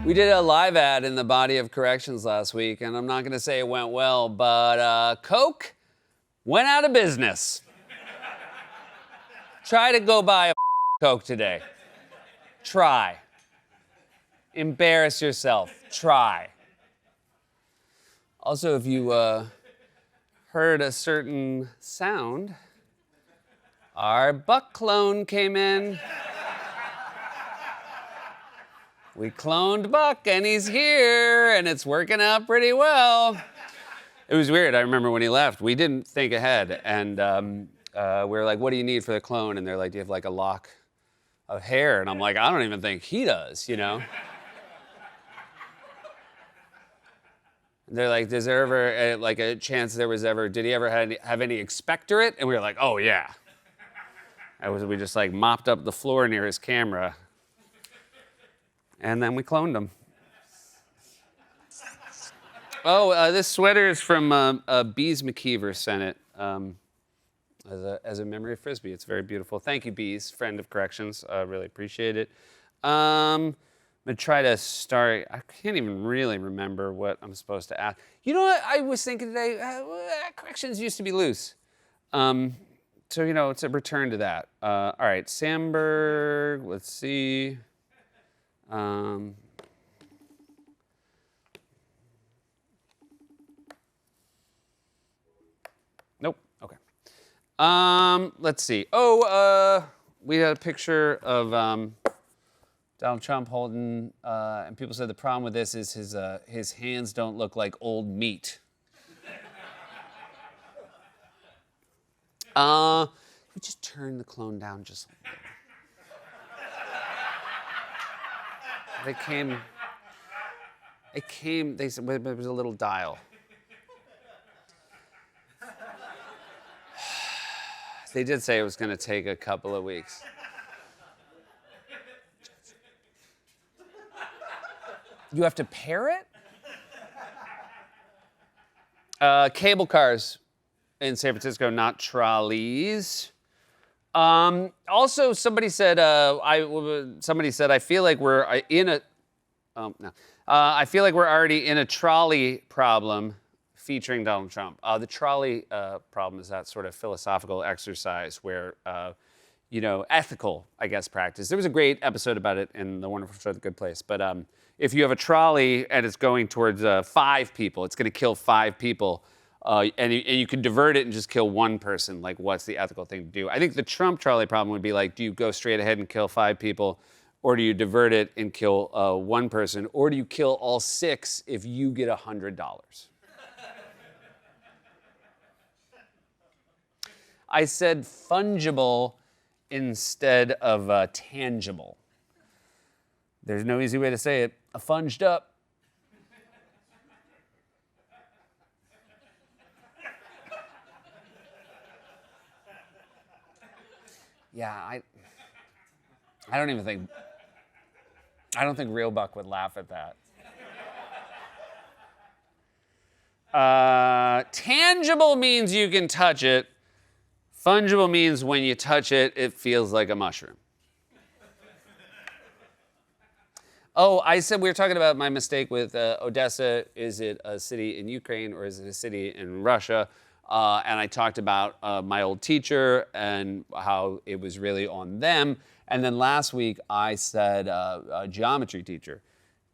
We did a live ad in the Body of Corrections last week, and I'm not going to say it went well, but Coke went out of business. Try to go buy a Coke today. Try. Embarrass yourself. Try. Also, if you heard a certain sound, our Buck clone came in. We cloned Buck, and he's here, and it's working out pretty well. It was weird. I remember when he left, we didn't think ahead, and we were like, what do you need for the clone? And they're like, do you have like a lock of hair? And I'm like, I don't even think he does, you know? And they're like, is there ever like a chance did he ever have any expectorate? And we were like, oh yeah. We just like mopped up the floor near his camera. And then we cloned him. Oh, this sweater is from Bees McKeever sent it as a memory of Frisbee. It's very beautiful. Thank you, Bees, friend of corrections. Really appreciate it. I'm going to try to start. I can't even really remember what I'm supposed to ask. You know what I was thinking today? Corrections used to be loose. So, you know, it's a return to that. All right, Sandberg, let's see. Nope. Okay. Let's see. We had a picture of Donald Trump holding, and people said the problem with this is his hands don't look like old meat. We just turn the clone down just a little. They said it was a little dial. They did say it was going to take a couple of weeks. You have to pair it? Cable cars in San Francisco, not trolleys. Also, somebody said I feel like we're in a. I feel like we're already in a trolley problem featuring Donald Trump. The trolley problem is that sort of philosophical exercise where, ethical, I guess, practice. There was a great episode about it in The Wonderful Show, The Good Place. But if you have a trolley and it's going towards 5 people, it's going to kill 5 people. And you could divert it and just kill 1 person. Like, what's the ethical thing to do? I think the Trump trolley problem would be like, do you go straight ahead and kill 5 people? Or do you divert it and kill 1 person? Or do you kill all 6 if you get $100? I said fungible instead of tangible. There's no easy way to say it. Funged up. Yeah, I don't think Real Buck would laugh at that. Tangible means you can touch it. Fungible means when you touch it, it feels like a mushroom. Oh, I said we were talking about my mistake with Odessa. Is it a city in Ukraine or is it a city in Russia? And I talked about my old teacher and how it was really on them. And then last week I said a geometry teacher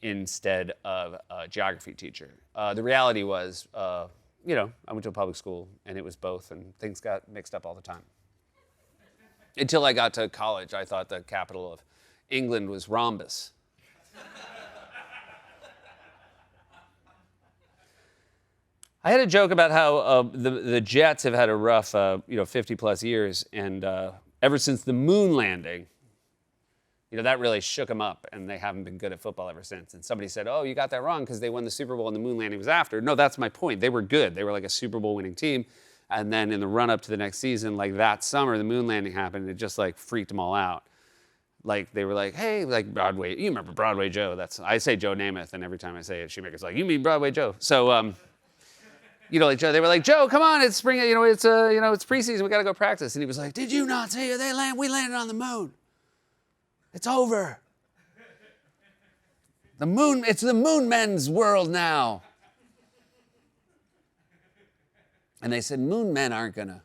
instead of a geography teacher. The reality was, I went to a public school and it was both, and things got mixed up all the time. Until I got to college, I thought the capital of England was Rhombus. I had a joke about how the Jets have had a rough, 50 plus years, and ever since the moon landing, that really shook them up, and they haven't been good at football ever since. And somebody said, oh, you got that wrong because they won the Super Bowl and the moon landing was after. No, that's my point. They were good. They were like a Super Bowl winning team. And then in the run up to the next season, like that summer, the moon landing happened, and it just like freaked them all out. Like they were like, hey, like Broadway, you remember Broadway Joe? I say Joe Namath, and every time I say it, Shoemaker's like, you mean Broadway Joe? So, like Joe, they were like, Joe, come on, it's spring, it's preseason, we gotta go practice. And he was like, did you not see we landed on the moon. It's over. It's the moon men's world now. And they said, moon men aren't going to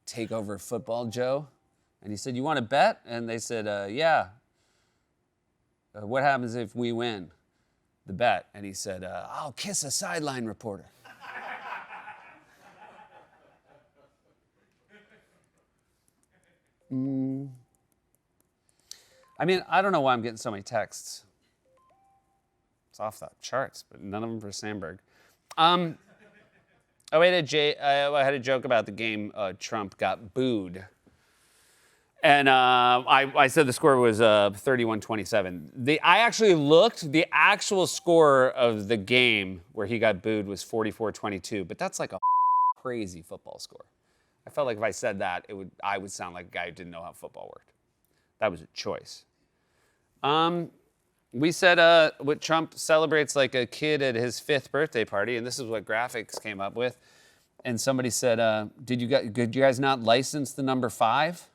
take over football, Joe. And he said, you want to bet? And they said, yeah. What happens if we win the bet? And he said, I'll kiss a sideline reporter. I mean, I don't know why I'm getting so many texts. It's off the charts, but none of them for Sandberg. I had a joke about the game Trump got booed. And I said the score was 31-27. I actually looked. The actual score of the game where he got booed was 44-22. But that's like a crazy football score. I felt like if I said that, I would sound like a guy who didn't know how football worked. That was a choice. We said what Trump celebrates like a kid at his 5th birthday party, and this is what graphics came up with. And somebody said, did you guys not license the number 5?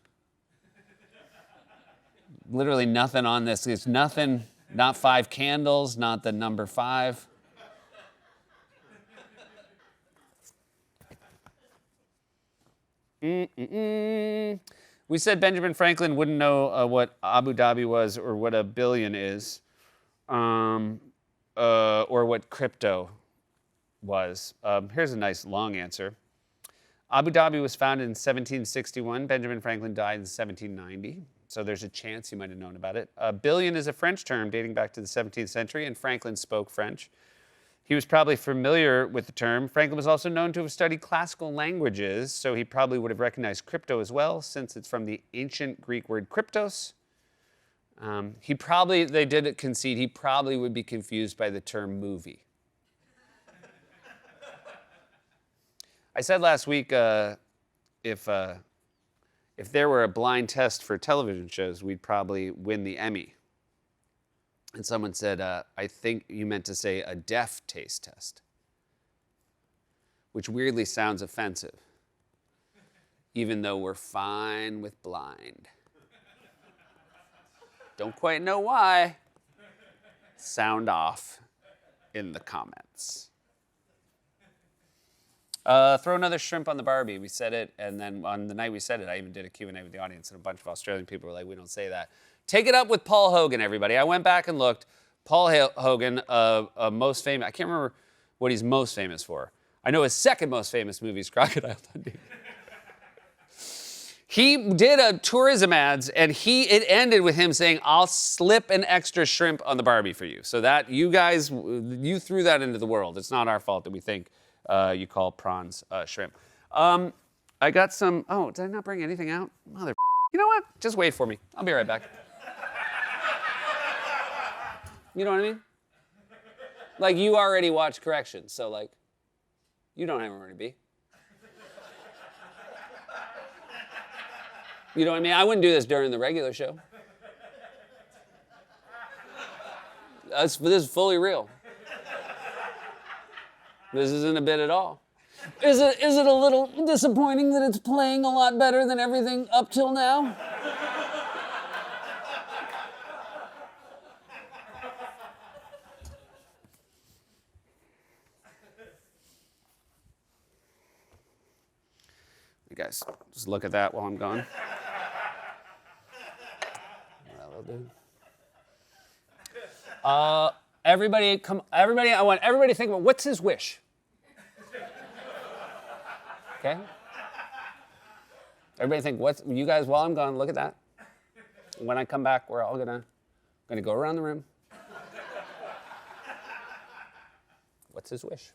Literally nothing on this. It's nothing, not 5 candles, not the number 5. We said Benjamin Franklin wouldn't know what Abu Dhabi was or what a billion is, or what crypto was. Here's a nice long answer. Abu Dhabi was founded in 1761. Benjamin Franklin died in 1790. So there's a chance he might have known about it. A billion is a French term dating back to the 17th century, and Franklin spoke French. He was probably familiar with the term. Franklin was also known to have studied classical languages, so he probably would have recognized crypto as well, since it's from the ancient Greek word kryptos. They did concede, he probably would be confused by the term movie. I said last week, if there were a blind test for television shows, we'd probably win the Emmy. And someone said, I think you meant to say a deaf taste test, which weirdly sounds offensive, even though we're fine with blind. Don't quite know why. Sound off in the comments. Throw another shrimp on the Barbie. We said it, and then on the night we said it, I even did a Q&A with the audience, and a bunch of Australian people were like, we don't say that. Take it up with Paul Hogan, everybody. I went back and looked. Paul Hogan, most famous, I can't remember what he's most famous for. I know his second most famous movie is Crocodile Dundee. He did a tourism ads, and it ended with him saying, I'll slip an extra shrimp on the Barbie for you. So that, you guys, you threw that into the world. It's not our fault that we think you call prawns shrimp. I got some, did I not bring anything out? Mother, you know what? Just wait for me. I'll be right back. You know what I mean? Like, you already watched Corrections, so like, you don't have anywhere to be. You know what I mean? I wouldn't do this during the regular show. This is fully real. This isn't a bit at all. Is it a little disappointing that it's playing a lot better than everything up till now? You guys, just look at that while I'm gone. That'll do. Everybody, I want everybody to think about what's his wish. Okay? Everybody think, you guys, while I'm gone, look at that. When I come back, we're all gonna go around the room. What's his wish?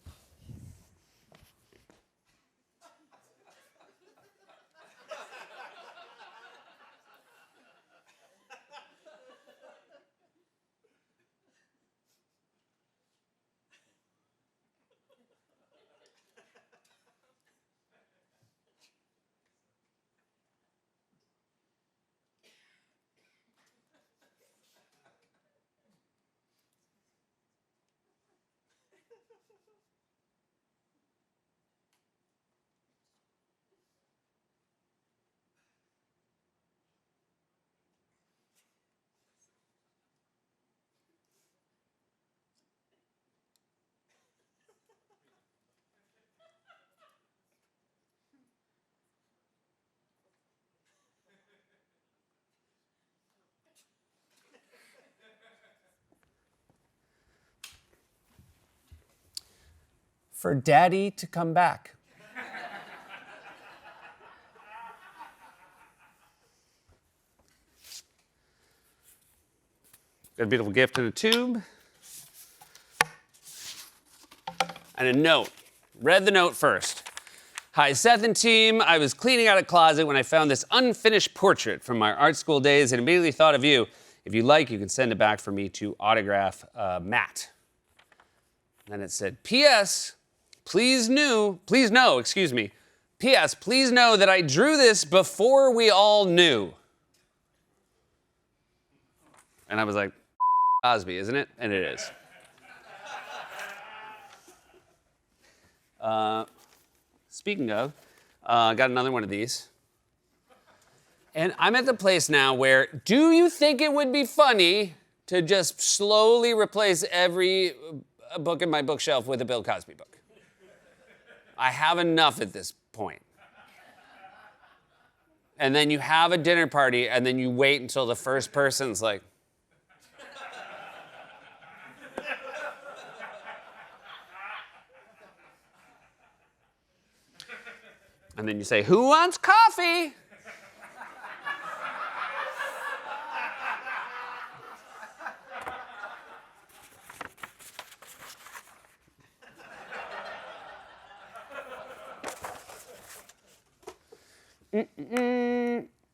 for Daddy to come back. Got a beautiful gift in a tube. And a note. Read the note first. Hi, Seth and team. I was cleaning out a closet when I found this unfinished portrait from my art school days and immediately thought of you. If you like, you can send it back for me to autograph Matt. And then it said, P.S. Please know, P.S. Please know that I drew this before we all knew. And I was like, Cosby, isn't it? And it is. Speaking of, got another one of these. And I'm at the place now where, do you think it would be funny to just slowly replace every book in my bookshelf with a Bill Cosby book? I have enough at this point. And then you have a dinner party, and then you wait until the first person's like, and then you say, who wants coffee?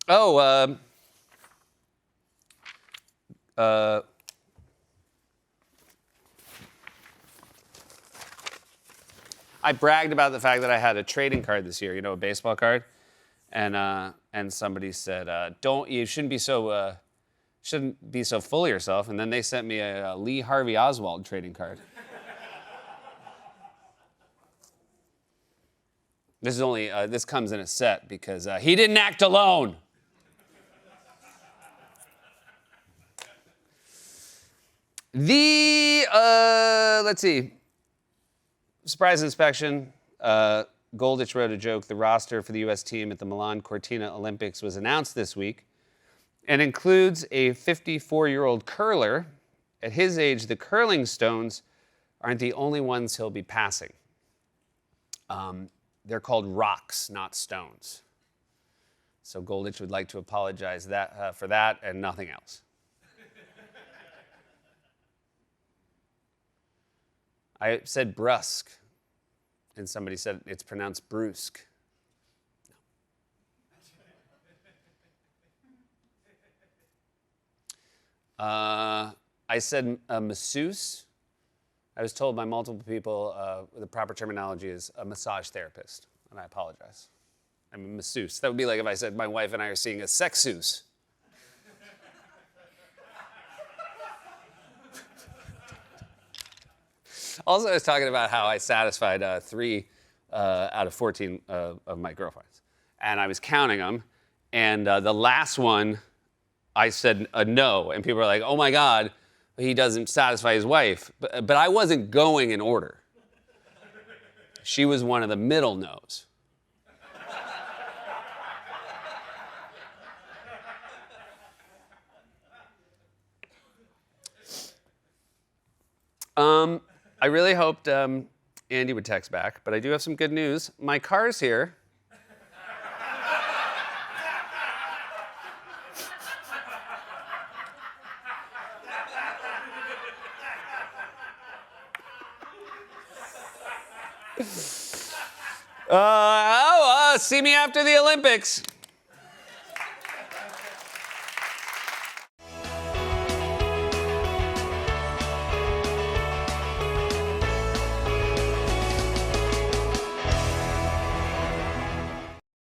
Oh, I bragged about the fact that I had a trading card this year, a baseball card, and somebody said, you shouldn't be so full of yourself. And then they sent me a Lee Harvey Oswald trading card. This comes in a set because he didn't act alone. Let's see. Surprise inspection. Golditch wrote a joke. The roster for the U.S. team at the Milan Cortina Olympics was announced this week and includes a 54-year-old curler. At his age, the curling stones aren't the only ones he'll be passing. They're called rocks, not stones. So Golditch would like to apologize for that and nothing else. I said brusque, and somebody said it's pronounced brusque. No. I said masseuse. I was told by multiple people the proper terminology is a massage therapist, and I apologize. I'm a masseuse. That would be like if I said my wife and I are seeing a sexeuse. Also, I was talking about how I satisfied 3 out of 14 of my girlfriends. And I was counting them. And the last one, I said a no. And people were like, oh, my God, he doesn't satisfy his wife. But I wasn't going in order. She was one of the middle no's. I really hoped Andy would text back, but I do have some good news. My car's here. See me after the Olympics.